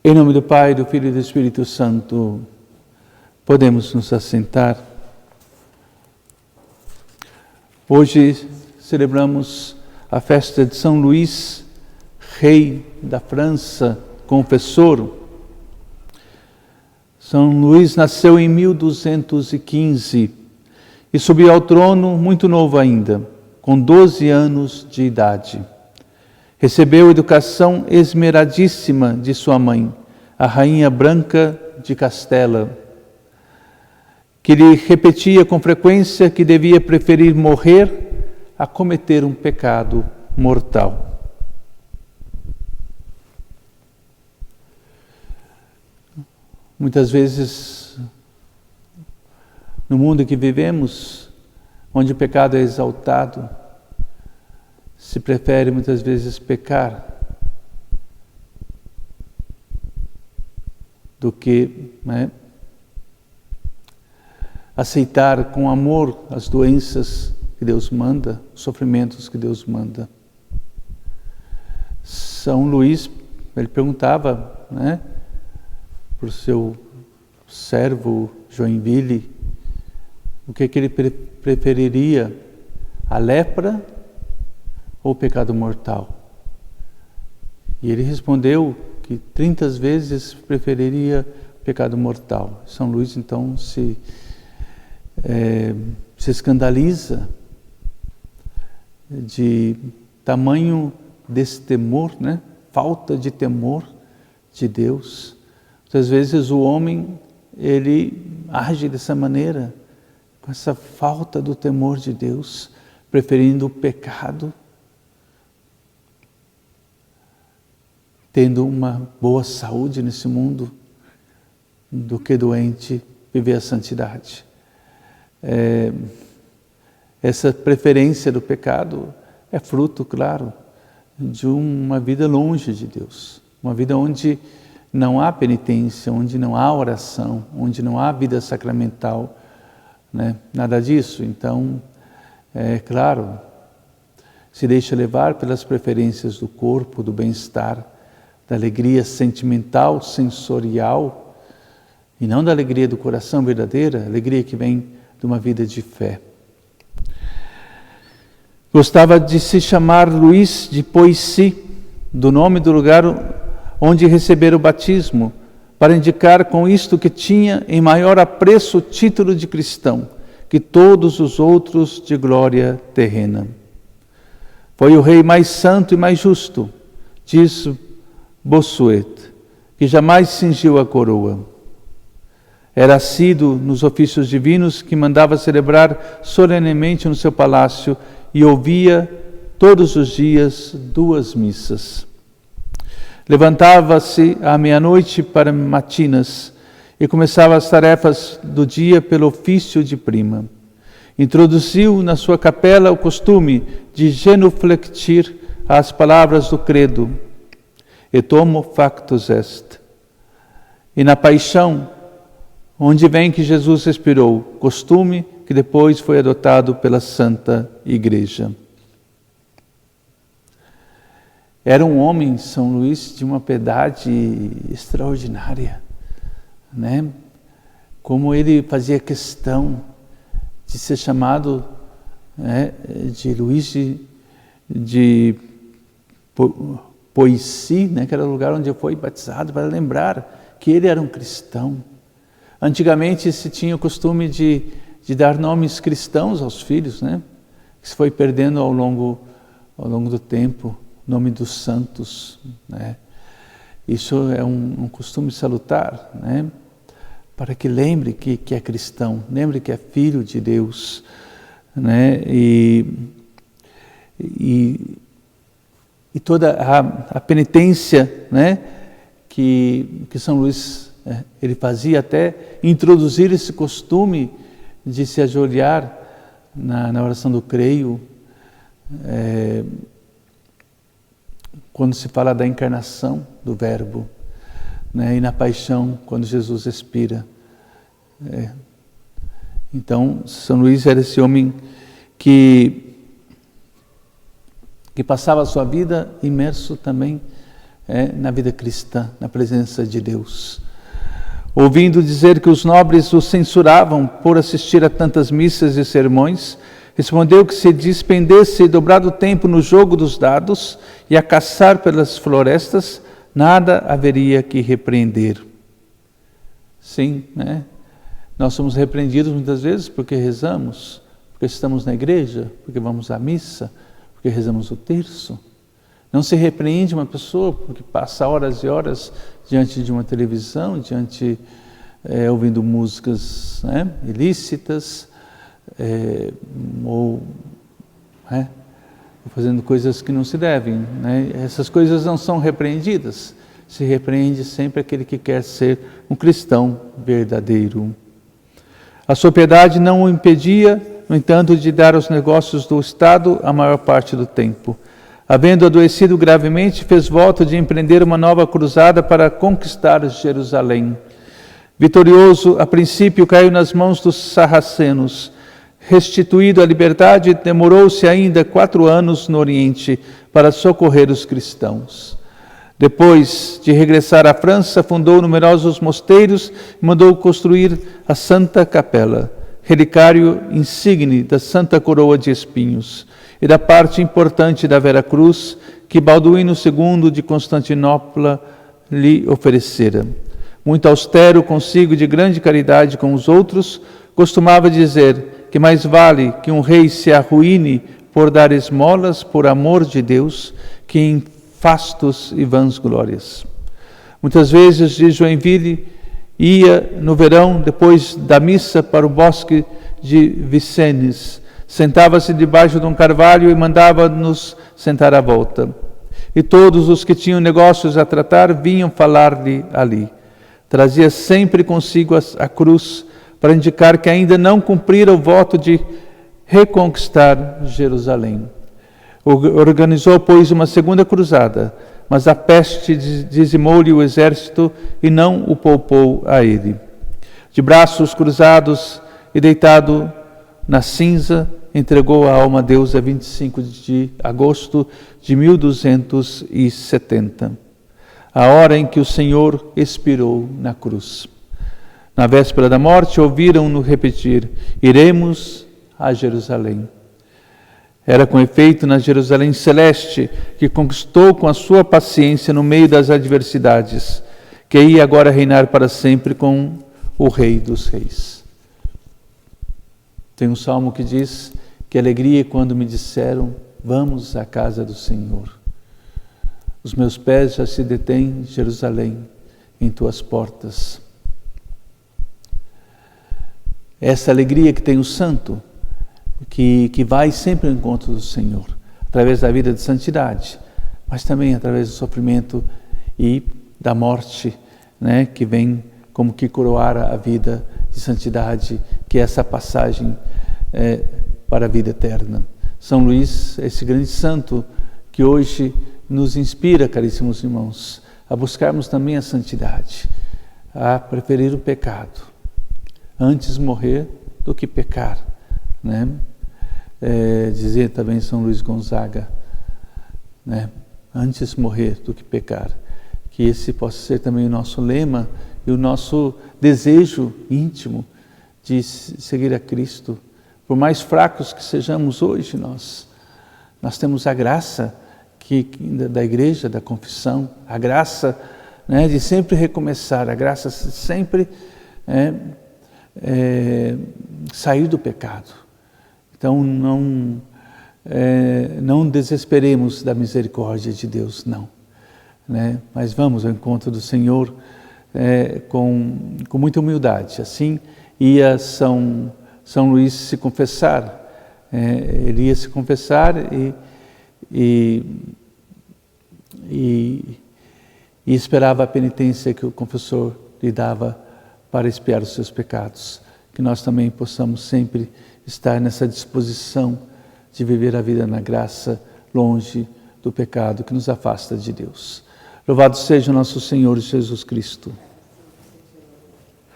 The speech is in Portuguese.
Em nome do Pai, do Filho e do Espírito Santo, podemos nos assentar. Hoje celebramos a festa de São Luís, rei da França, confessor. São Luís nasceu em 1215 e subiu ao trono muito novo ainda, com 12 anos de idade. Recebeu educação esmeradíssima de sua mãe, a rainha Branca de Castela, que lhe repetia com frequência que devia preferir morrer a cometer um pecado mortal. Muitas vezes, no mundo em que vivemos, onde o pecado é exaltado, se prefere muitas vezes pecar do que aceitar com amor as doenças que Deus manda, os sofrimentos que Deus manda. São Luís, ele perguntava para o seu servo Joinville o que ele preferiria, a lepra ou o pecado mortal. E ele respondeu que 30 vezes preferiria o pecado mortal. São Luís então se escandaliza de tamanho desse temor, falta de temor de Deus. Muitas vezes o homem, ele age dessa maneira, com essa falta do temor de Deus, preferindo o pecado, tendo uma boa saúde nesse mundo, do que doente viver a santidade. Essa preferência do pecado é fruto, claro, de uma vida longe de Deus, uma vida onde não há penitência, onde não há oração, onde não há vida sacramental, nada disso. Então, claro, se deixa levar pelas preferências do corpo, do bem-estar, da alegria sentimental, sensorial, e não da alegria do coração verdadeira, alegria que vem de uma vida de fé. Gostava de se chamar Luís de Poissy, do nome do lugar onde recebera o batismo, para indicar com isto que tinha em maior apreço o título de cristão, que todos os outros de glória terrena. Foi o rei mais santo e mais justo, diz Bossuet, que jamais cingiu a coroa. Era assíduo nos ofícios divinos, que mandava celebrar solenemente no seu palácio e ouvia todos os dias 2 missas. Levantava-se à meia-noite para matinas e começava as tarefas do dia pelo ofício de prima. Introduziu na sua capela o costume de genuflectir as palavras do credo, et homo factus est. E na paixão, onde vem que Jesus respirou, costume que depois foi adotado pela Santa Igreja. Era um homem, São Luís, de uma piedade extraordinária, Como ele fazia questão de ser chamado de Luís de Poissy, que era o lugar onde foi batizado, para lembrar que ele era um cristão. Antigamente se tinha o costume de dar nomes cristãos aos filhos, que se foi perdendo ao longo do tempo, o nome dos santos. Isso é um costume salutar, para que lembre que é cristão, lembre que é filho de Deus. E toda a penitência que São Luís ele fazia, até introduzir esse costume de se ajoelhar na oração do creio, quando se fala da encarnação do Verbo, e na paixão, quando Jesus expira. Então, São Luís era esse homem que passava a sua vida imerso também na vida cristã, na presença de Deus. Ouvindo dizer que os nobres o censuravam por assistir a tantas missas e sermões, respondeu que se despendesse dobrado tempo no jogo dos dados e a caçar pelas florestas, nada haveria que repreender. Sim, né? Nós somos repreendidos muitas vezes porque rezamos, porque estamos na igreja, porque vamos à missa, porque rezamos o terço. Não se repreende uma pessoa porque passa horas e horas diante de uma televisão, ouvindo músicas, né, ilícitas, ou fazendo coisas que não se devem, né? Essas coisas não são repreendidas. Se repreende sempre aquele que quer ser um cristão verdadeiro. A sua piedade não o impedia, no entanto, de dar aos negócios do Estado a maior parte do tempo. Havendo adoecido gravemente, fez voto de empreender uma nova cruzada para conquistar Jerusalém. Vitorioso, a princípio caiu nas mãos dos sarracenos. Restituído à liberdade, demorou-se ainda 4 anos no Oriente para socorrer os cristãos. Depois de regressar à França, fundou numerosos mosteiros e mandou construir a Santa Capela, relicário insigne da Santa Coroa de Espinhos e da parte importante da Vera Cruz que Balduíno II de Constantinopla lhe oferecera. Muito austero consigo, de grande caridade com os outros, costumava dizer que mais vale que um rei se arruíne por dar esmolas por amor de Deus que em fastos e vãs glórias. Muitas vezes de Joinville ia no verão, depois da missa, para o bosque de Vincennes, sentava-se debaixo de um carvalho e mandava-nos sentar à volta. E todos os que tinham negócios a tratar vinham falar-lhe ali. Trazia sempre consigo a cruz para indicar que ainda não cumprira o voto de reconquistar Jerusalém. Organizou, pois, uma segunda cruzada, mas a peste dizimou-lhe o exército e não o poupou a ele. De braços cruzados e deitado na cinza, entregou a alma a Deus a 25 de agosto de 1270, a hora em que o Senhor expirou na cruz. Na véspera da morte, ouviram-no repetir: iremos a Jerusalém. Era com efeito na Jerusalém celeste que conquistou com a sua paciência no meio das adversidades, que ia agora reinar para sempre com o Rei dos Reis. Tem um salmo que diz: que alegria quando me disseram, vamos à casa do Senhor. Os meus pés já se detêm, Jerusalém, em tuas portas. Essa alegria que tem o santo, que vai sempre ao encontro do Senhor, através da vida de santidade, mas também através do sofrimento e da morte, né, que vem como que coroar a vida de santidade, que é essa passagem para a vida eterna. São Luís, esse grande santo que hoje nos inspira, caríssimos irmãos, a buscarmos também a santidade, a preferir o pecado, antes morrer do que pecar, né? Dizia também São Luís Gonzaga, né? Antes morrer do que pecar. Que esse possa ser também o nosso lema e o nosso desejo íntimo de seguir a Cristo. Por mais fracos que sejamos hoje, nós temos a graça da igreja, da confissão, a graça, né, de sempre recomeçar, a graça de sempre sair do pecado. Então não desesperemos da misericórdia de Deus, não, né? Mas vamos ao encontro do Senhor com muita humildade. Assim ia São Luís se confessar. Ele ia se confessar e esperava a penitência que o confessor lhe dava para expiar os seus pecados. Que nós também possamos sempre estar nessa disposição de viver a vida na graça, longe do pecado que nos afasta de Deus. Louvado seja o nosso Senhor Jesus Cristo.